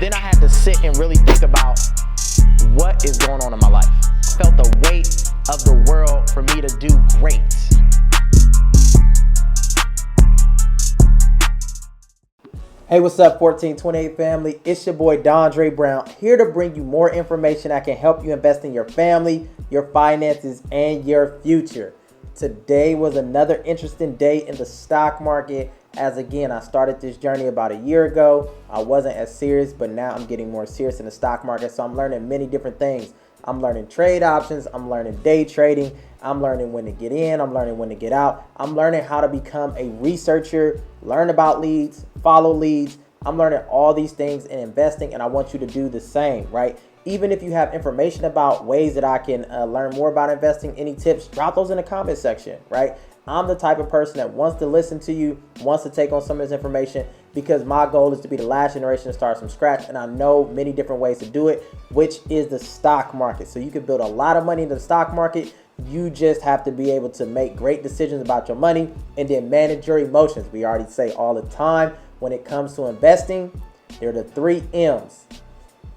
Then I had to sit and really think about what is going on in my life. I felt the weight of the world for me to do great. Hey, what's up, 1428 family? It's your boy Dondre Brown, here to bring you more information that can help you invest in your family, your finances, and your future. Today was another interesting day in the stock market, as again, I started this journey about a year ago. I wasn't as serious, but now I'm getting more serious in the stock market, so I'm learning many different things. I'm learning trade options, I'm learning day trading, I'm learning when to get in, I'm learning when to get out. I'm learning how to become a researcher, learn about leads, follow leads. I'm learning all these things in investing, and I want you to do the same, right? Even if you have information about ways that I can learn more about investing, any tips, drop those in the comment section, right? I'm the type of person that wants to listen to you, wants to take on some of this information, because my goal is to be the last generation to start from scratch, and I know many different ways to do it, which is the stock market. So you can build a lot of money in the stock market. You just have to be able to make great decisions about your money and then manage your emotions. We already say all the time when it comes to investing, there are the 3 M's.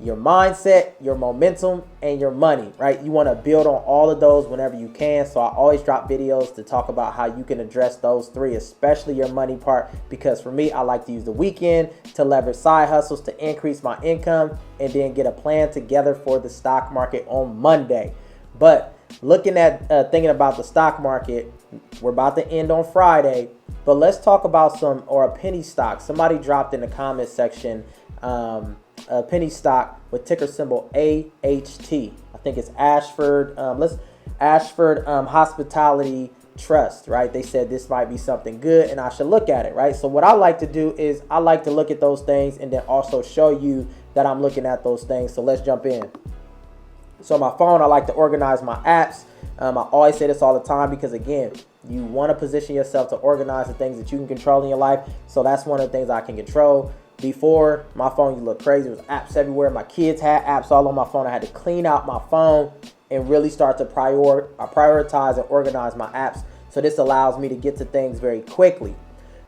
Your mindset, your momentum, and your money, right? You want to build on all of those whenever you can. So I always drop videos to talk about how you can address those 3, especially your money part, because for me, I like to use the weekend to leverage side hustles to increase my income and then get a plan together for the stock market on Monday. But looking at thinking about the stock market, we're about to end on Friday, but let's talk about a penny stock. Somebody dropped in the comment section a penny stock with ticker symbol AHT. I think it's Ashford Hospitality Trust, right? They said this might be something good and I should look at it, right? So what I like to do is I like to look at those things and then also show you that I'm looking at those things. So let's jump in. So on my phone, I like to organize my apps. I always say this all the time because, again, you want to position yourself to organize the things that you can control in your life. So that's one of the things I can control. Before, my phone used to look crazy. There was apps everywhere. My kids had apps all on my phone. I had to clean out my phone and really start to prioritize and organize my apps. So this allows me to get to things very quickly.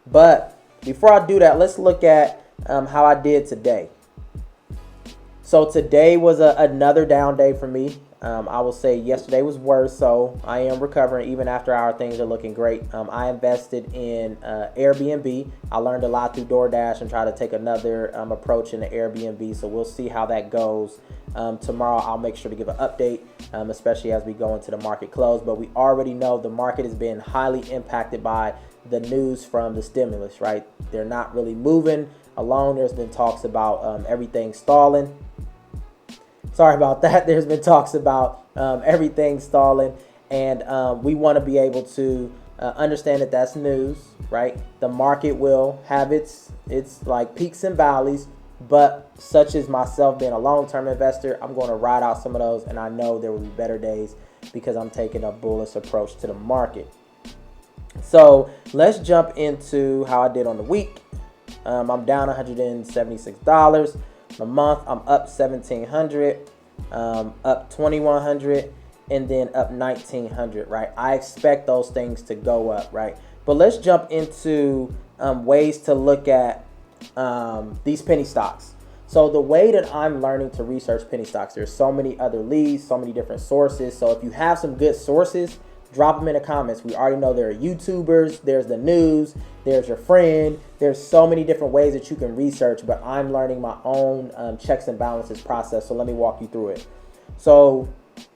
But before I do that, let's look at how I did today. So today was another down day for me. I will say yesterday was worse, so I am recovering even after our things are looking great. I invested in Airbnb. I learned a lot through DoorDash and try to take another approach in the Airbnb, so we'll see how that goes. Tomorrow I'll make sure to give an update, especially as we go into the market close. But we already know the market has been highly impacted by the news from the stimulus, right? They're not really moving alone. There's been talks about everything stalling. Sorry about that. There's been talks about everything stalling, and we want to be able to understand that that's news, right? The market will have its like peaks and valleys, but such as myself being a long-term investor, I'm going to ride out some of those, and I know there will be better days because I'm taking a bullish approach to the market. So let's jump into how I did on the week. I'm down $176. The month, I'm up $1,700, up $2,100, and then up $1,900, right? I expect those things to go up, right? But let's jump into ways to look at these penny stocks. So the way that I'm learning to research penny stocks, there's so many other leads, so many different sources. So if you have some good sources, drop them in the comments. We already know there are YouTubers, there's the news, there's your friend. There's so many different ways that you can research, but I'm learning my own checks and balances process. So let me walk you through it. So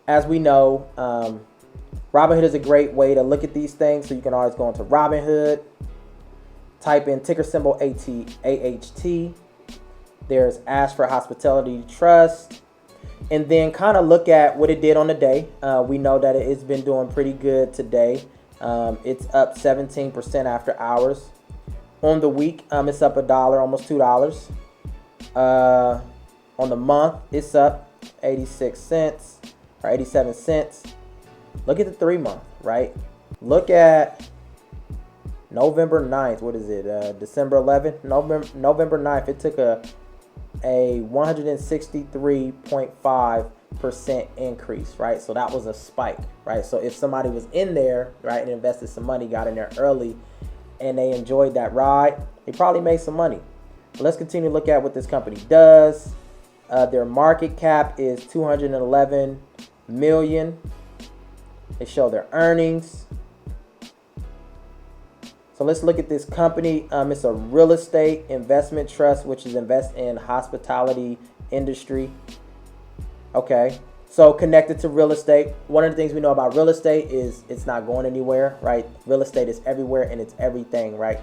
as we know, Robinhood is a great way to look at these things. So you can always go into Robinhood, type in ticker symbol AHT. There's Ashford Hospitality Trust. And then kind of look at what it did on the day. We know that it's been doing pretty good today. It's up 17% after hours. On the week, it's up $1, almost $2. On the month, it's up 86 cents or 87 cents. Look at the 3-month, right? Look at November 9th. What is it? December 11th? November 9th. It took a 163.5% increase, right? So that was a spike, right? So if somebody was in there, right, and invested some money, got in there early, and they enjoyed that ride, they probably made some money. Let's continue to look at what this company does. Their market cap is 211 million. They show their earnings. So let's look at this company. It's a real estate investment trust, which is invest in hospitality industry. Okay, so connected to real estate. One of the things we know about real estate is it's not going anywhere, right? Real estate is everywhere and it's everything, right?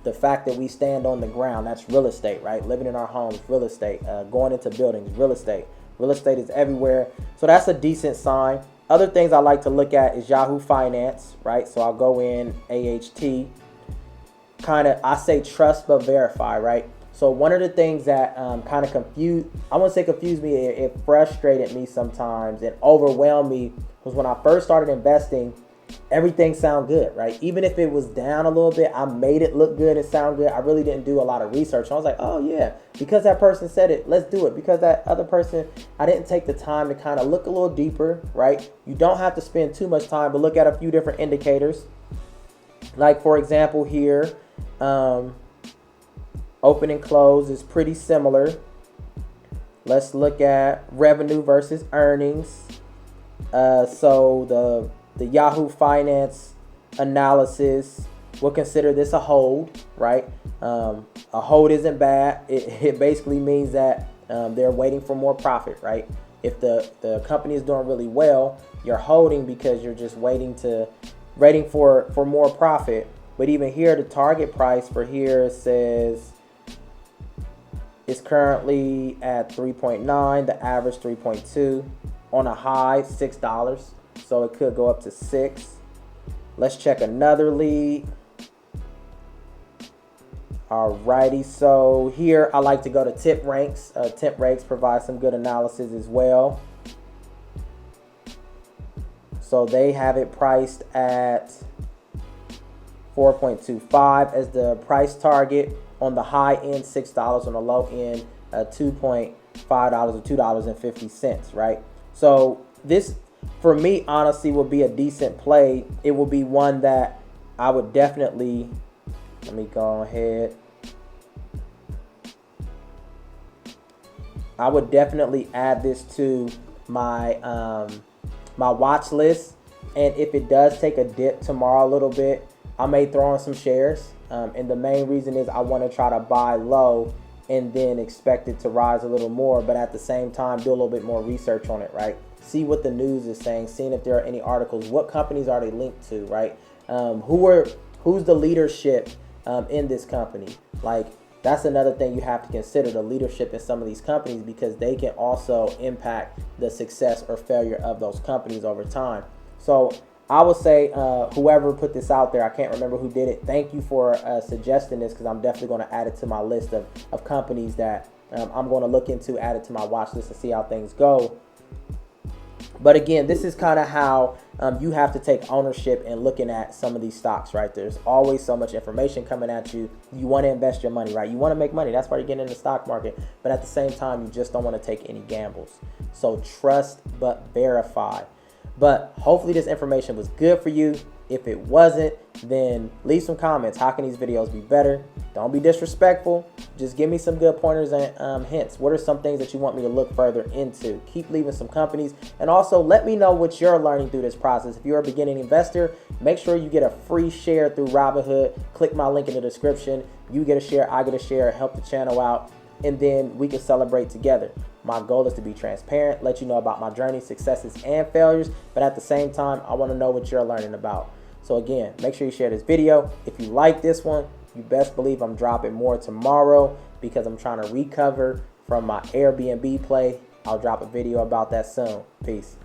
The fact that we stand on the ground, that's real estate, right? Living in our homes, real estate. Going into buildings, real estate. Real estate is everywhere. So that's a decent sign. Other things I like to look at is Yahoo Finance, right? So I'll go in AHT. I say trust but verify, right? So one of the things that kind of confused me, it frustrated me sometimes and overwhelmed me was when I first started investing, everything sounded good, right? Even if it was down a little bit, I made it look good and sound good. I really didn't do a lot of research. I was like, oh yeah, because that person said it, let's do it. Because that other person, I didn't take the time to kind of look a little deeper, right? You don't have to spend too much time, but look at a few different indicators. Like for example here, open and close is pretty similar. Let's look at revenue versus earnings. So the Yahoo Finance analysis, we'll consider this a hold, right? A hold isn't bad. It basically means that they're waiting for more profit, right? If the company is doing really well, you're holding because you're just waiting for more profit. But even here, the target price for here says it's currently at 3.9, the average 3.2, on a high $6. So it could go up to 6. Let's check another lead. Alrighty, so here I like to go to TipRanks. TipRanks provides some good analysis as well. So they have it priced at 4.25 as the price target. On the high end, $6. On the low end, $2.5 or $2.50, right? So this, for me, honestly, would be a decent play. It will be one that I would definitely, let me go ahead. I would definitely add this to my my watch list. And if it does take a dip tomorrow a little bit, I may throw in some shares. And the main reason is I want to try to buy low and then expect it to rise a little more, but at the same time do a little bit more research on it, right? See what the news is saying, seeing if there are any articles, what companies are they linked to, right? Who's the leadership in this company? Like, that's another thing you have to consider, the leadership in some of these companies, because they can also impact the success or failure of those companies over time. So I would say whoever put this out there, I can't remember who did it, thank you for suggesting this, because I'm definitely going to add it to my list of companies that I'm going to look into, add it to my watch list and see how things go. But again, this is kind of how you have to take ownership in looking at some of these stocks, right? There's always so much information coming at you. You want to invest your money, right? You want to make money. That's why you're getting in the stock market. But at the same time, you just don't want to take any gambles. So trust but verify. But hopefully this information was good for you. If it wasn't, then leave some comments. How can these videos be better? Don't be disrespectful. Just give me some good pointers and hints. What are some things that you want me to look further into? Keep leaving some companies. And also let me know what you're learning through this process. If you're a beginning investor, make sure you get a free share through Robinhood. Click my link in the description. You get a share, I get a share, help the channel out, and then we can celebrate together. My goal is to be transparent, let you know about my journey, successes, and failures, but at the same time, I want to know what you're learning about. So again, make sure you share this video. If you like this one, you best believe I'm dropping more tomorrow because I'm trying to recover from my Airbnb play. I'll drop a video about that soon. Peace.